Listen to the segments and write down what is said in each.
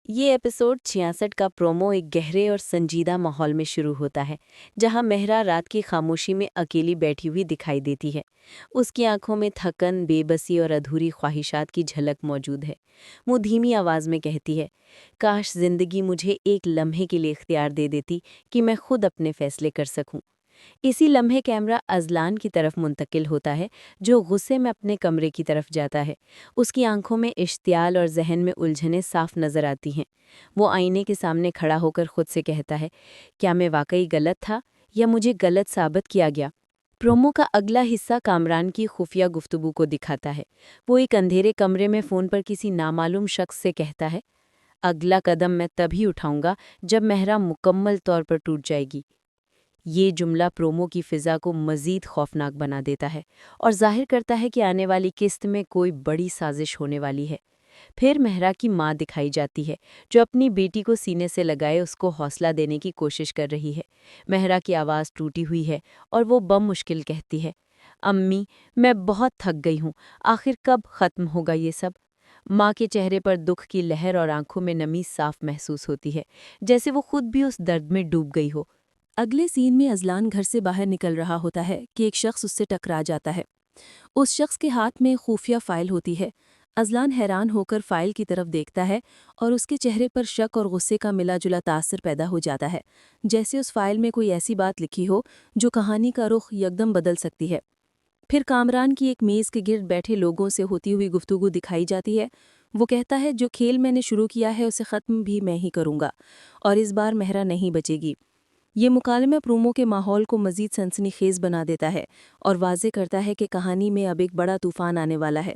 ये एपिसोड 66 का प्रोमो एक गहरे और संजीदा माहौल में शुरू होता है, जहां मेहरा रात की खामोशी में अकेली बैठी हुई दिखाई देती है। उसकी आंखों में थकन, बेबसी और अधूरी ख्वाहिशात की झलक मौजूद है। वो धीमी आवाज में कहती है, काश जिंदगी मुझे एक लम्हे के लिए इख्तियार दे देती कि मैं खुद अपने फैसले कर सकूं। इसी लम्हे कैमरा अजलान की तरफ मुंतकिल होता है, जो गुस्से में अपने कमरे की तरफ जाता है। उसकी आंखों में इश्तियाल और जहन में उलझनें साफ नजर आती हैं। वो आईने के सामने खड़ा होकर खुद से कहता है, क्या मैं वाकई गलत था या मुझे गलत साबित किया गया। प्रोमो का अगला हिस्सा कामरान की खुफिया गुफ्तगू को दिखाता है। वो एक अंधेरे कमरे में फ़ोन पर किसी नामालूम शख्स से कहता है, अगला कदम मैं तभी उठाऊंगा जब मेहरा मुकम्मल तौर पर टूट जाएगी। ये जुमला प्रोमो की फ़िज़ा को मज़ीद खौफनाक बना देता है और ज़ाहिर करता है कि आने वाली किस्त में कोई बड़ी साजिश होने वाली है। फिर मेहरा की माँ दिखाई जाती है, जो अपनी बेटी को सीने से लगाए उसको हौसला देने की कोशिश कर रही है। मेहरा की आवाज़ टूटी हुई है और वो मुश्किल कहती है, अम्मी, मैं बहुत थक गई हूँ, आखिर कब ख़त्म होगा ये सब। माँ के चेहरे पर दुख की लहर और आंखों में नमी साफ महसूस होती है, जैसे वो खुद भी उस दर्द में डूब गई हो। अगले सीन में अजलान घर से बाहर निकल रहा होता है कि एक शख्स उससे टकरा जाता है। उस शख्स के हाथ में खुफिया फाइल होती है। अजलान हैरान होकर फाइल की तरफ देखता है और उसके चेहरे पर शक और गुस्से का मिला जुला तासर पैदा हो जाता है, जैसे उस फाइल में कोई ऐसी बात लिखी हो जो कहानी का रुख यकदम बदल सकती है। फिर कामरान की एक मेज़ के गिर्द बैठे लोगों से होती हुई गुफ्तगू दिखाई जाती है। वो कहता है, जो खेल मैंने शुरू किया है उसे ख़त्म भी मैं ही करूँगा, और इस बार मेहरा नहीं बचेगी। ये मुकालमा प्रोमो के माहौल को मज़ीद सनसनीखेज़ बना देता है और वाज़े करता है कि कहानी में अब एक बड़ा तूफ़ान आने वाला है।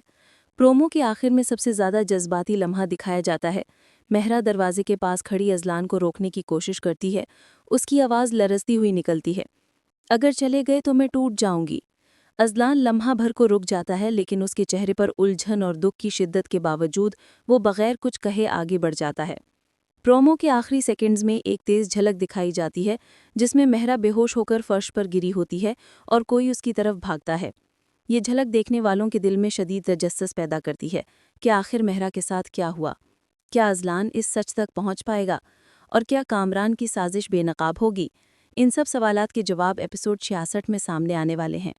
प्रोमो के आखिर में सबसे ज़्यादा जज्बाती लम्हा दिखाया जाता है। मेहरा दरवाजे के पास खड़ी अजलान को रोकने की कोशिश करती है। उसकी आवाज़ लरजती हुई निकलती है, अगर चले गए तो मैं टूट जाऊंगी। अजलान लम्हा भर को रुक जाता है, लेकिन उसके चेहरे पर उलझन और दुख की शिद्दत के बावजूद वो बगैर कुछ कहे आगे बढ़ जाता है। प्रोमो के आखिरी सेकंड्स में एक तेज झलक दिखाई जाती है, जिसमें मेहरा बेहोश होकर फर्श पर गिरी होती है और कोई उसकी तरफ भागता है। ये झलक देखने वालों के दिल में शदीद तजस्सुस पैदा करती है कि आखिर मेहरा के साथ क्या हुआ। क्या अजलान इस सच तक पहुंच पाएगा, और क्या कामरान की साजिश बेनकाब होगी? इन सब सवालात के जवाब एपिसोड 66 में सामने आने वाले हैं।